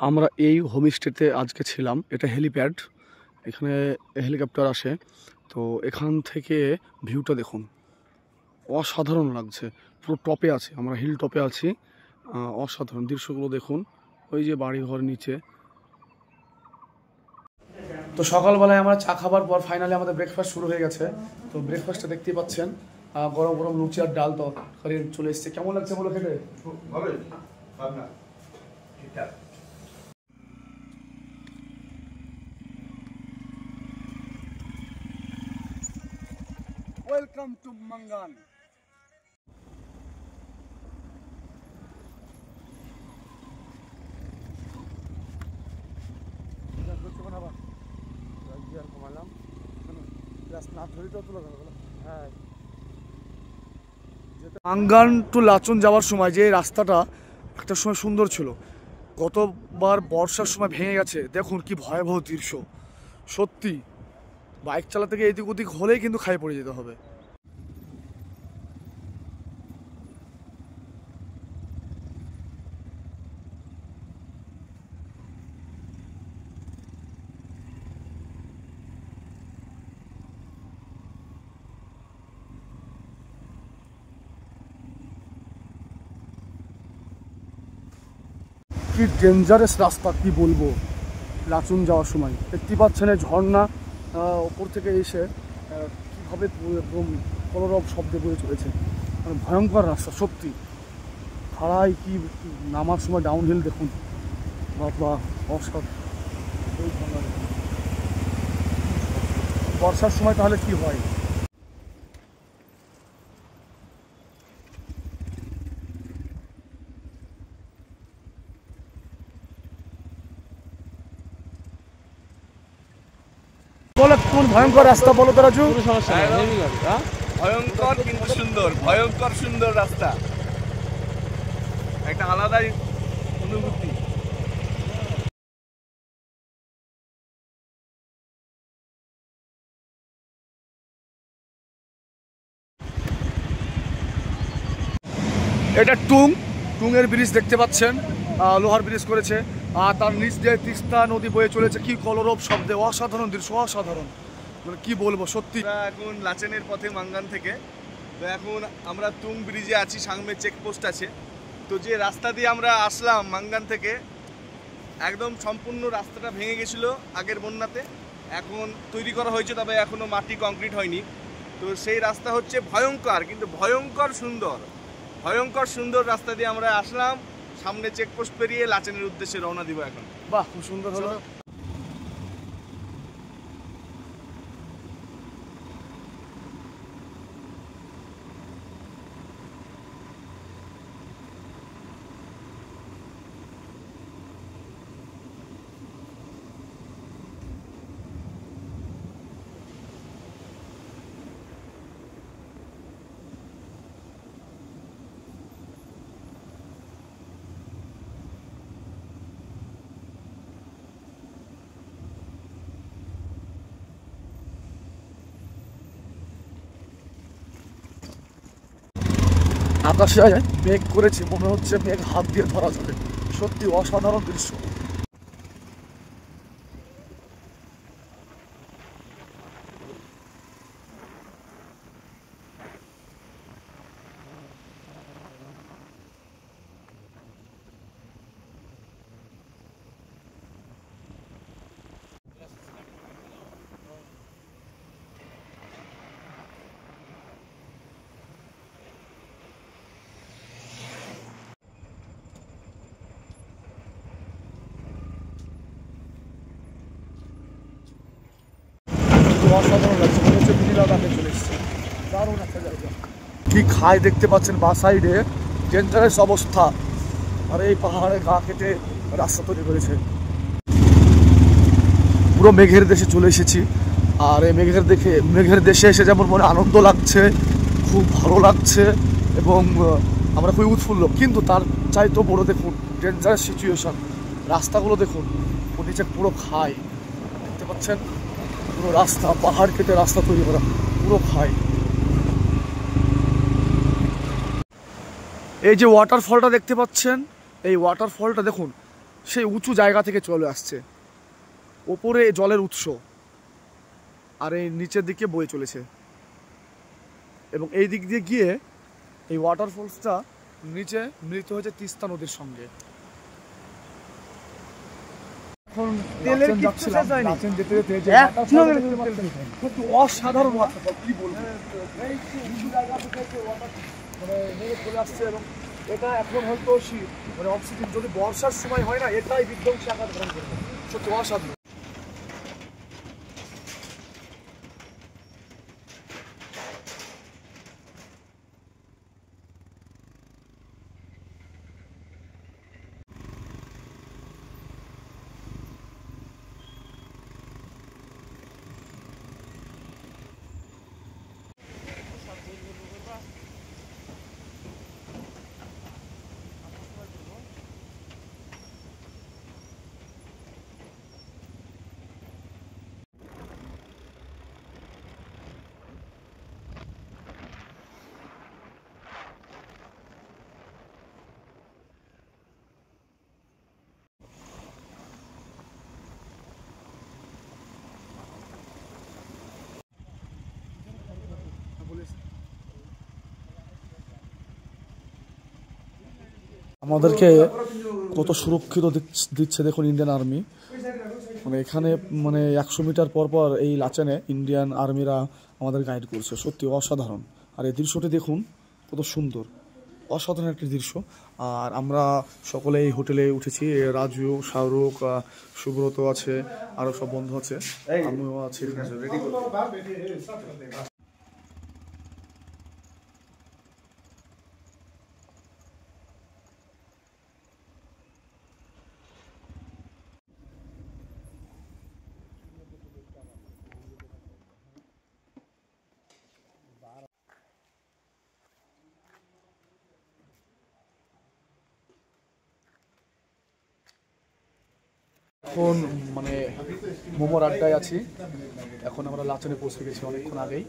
আমরা এই হোমস্টেতে আজকে ছিলাম। এটা হেলিপ্যাড, এখানে হেলিকপ্টার আসে। তো এখান থেকে ভিউটা দেখুন, অসাধারণ লাগছে। পুরো টপে আছে, আমরা হিল টপে আছি। অসাধারণ দৃশ্যগুলো দেখুন, ওই যে বাড়িঘর নিচে। তো সকালবেলায় আমরা চা খাবার পর ফাইনালি আমাদের ব্রেকফাস্ট শুরু হয়ে গেছে। তো ব্রেকফাস্টটা দেখতেই পাচ্ছেন, গরম গরম লুচি আর ডাল তরকারি চলে এসছে। কেমন লাগছে বলো খেতে? ভালোই, খারাপ না, ঠিকঠাক। Welcome to Mangan. Mangan to Lachung যাওয়ার সময় যে রাস্তাটা একটা সময় সুন্দর ছিল, গতবার বর্ষার সময় ভেঙে গেছে। দেখুন কি ভয়াবহ দৃশ্য, সত্যি বাইক চালাতে গিয়ে এদিক ওদিক হলেই কিন্তু খাই পড়ে যেতে হবে। কি ডেঞ্জারাস রাস্তা, কি বলবো। লাচুন যাওয়ার সময় দেখতে পাচ্ছেন এই ঝর্ণা ওপর থেকে এসে কীভাবে একদম কলরব শব্দে বয়ে চলেছে। মানে ভয়ঙ্কর রাস্তা সত্যি। খাড়াই কি নামার সময় ডাউনহিল দেখুন, বা অসাধারণ। বর্ষার সময় তাহলে কি হয়। বলো কোন ভয়ঙ্কর রাস্তা বলো তো রাজু? ভয়ঙ্কর কিন্তু সুন্দর, ভয়ঙ্কর সুন্দর রাস্তা, একটা আলাদাই অনুভূতি। এটা টুংয়ের ব্রিজ দেখতে পাচ্ছেন, লোহার ব্রিজ করেছে। আর তার নিচ দিয়ে তিস্তা নদী বয়ে চলেছে, কি কলরব শব্দে। অসাধারণ দৃশ্য, অসাধারণ, মানে কি বলবো সত্যি। আমরা এখন লাচেনের পথে মাঙ্গান থেকে। তো এখন আমরা টুং ব্রিজে আছি, সামনে চেকপোস্ট আছে। তো যে রাস্তা দিয়ে আমরা আসলাম মাঙ্গান থেকে, একদম সম্পূর্ণ রাস্তাটা ভেঙে গেছিল আগের বন্যাতে। এখন তৈরি করা হয়েছে, তবে এখনও মাটি কংক্রিট হয়নি। তো সেই রাস্তা হচ্ছে ভয়ঙ্কর, কিন্তু ভয়ঙ্কর সুন্দর, ভয়ঙ্কর সুন্দর রাস্তা দিয়ে আমরা আসলাম। সামনে চেকপোস্ট পেরিয়ে লাচেনের উদ্দেশ্যে রওনা দিব এখন। বাহ, খুব সুন্দর হলো। আকাশে মেঘ করেছে, মনে হচ্ছে মেঘ হাত দিয়ে ধরা যাবে। সত্যি অসাধারণ দৃশ্য। অসাধারণ লাগছে, মনে হচ্ছে মিনি লাদাখে চলে এসছে। দারুণ একটা জায়গা। কি খায় দেখতে পাচ্ছেন বা সাইডে, ডেঞ্জারাস অবস্থা। আর এই পাহাড়ে গা কেটে রাস্তা তৈরি করেছে। পুরো মেঘের দেশে চলে এসেছি। আর এই মেঘের দেশে এসে যেমন মনে আনন্দ লাগছে, খুব ভালো লাগছে, এবং আমরা খুবই উৎফুল্ল। কিন্তু তার চাইতেও বড় দেখুন ডেঞ্জারাস সিচুয়েশন। রাস্তাগুলো দেখুন, ও নিচে পুরো খাই দেখতে পাচ্ছেন। পুরো রাস্তা পাহাড় কেটে রাস্তা তৈরি করা, পুরো খাই। এই যে ওয়াটারফলটা দেখতে পাচ্ছেন, এই ওয়াটারফলটা দেখুন সেই উঁচু জায়গা থেকে চলে আসছে। ওপরে জলের উৎস আর এই নিচের দিকে বয়ে চলেছে, এবং এই দিক দিয়ে গিয়ে এই ওয়াটারফলসটা নিচে মিলিত হয়েছে তিস্তা নদীর সঙ্গে। এখন তেলের লাচেন কিচ্ছু যাচ্ছিলাম, শেষ হয়নি। লাচেন যেতে যেতে যে এক waterfall কিলোমিটার দেখতে পাচ্ছেন, সত্যি অসাধারণ ওয়াটারফল, কি বলবো। এই উঁচু জায়গা থেকে যে water মানে নেমে চলে আসছে, এবং এটা এখন হয়তো মানে অক্সিজেন যদি বর্ষার সময় হয় না, এটাই বিধ্বংসী আকার ধারণ করবে। সত্যি অসাধারণ। আমাদেরকে কত সুরক্ষিত দিচ্ছে দেখুন ইন্ডিয়ান আর্মি। মানে এখানে মানে 100 মিটার পর পর এই লাচেনে ইন্ডিয়ান আর্মিরা আমাদের গাইড করছে, সত্যি অসাধারণ। আর এই দৃশ্যটি দেখুন কত সুন্দর, অসাধারণ একটি দৃশ্য। আর আমরা সকলে এই হোটেলে উঠেছি, রাজু, শাহরুখ, সুব্রত আছে, আরও সব বন্ধু আছে, আমিও আছি। এখন মানে মোমোর আড্ডায় আছি। এখন আমরা লাচনে পৌঁছে গেছি অনেকক্ষণ আগেই।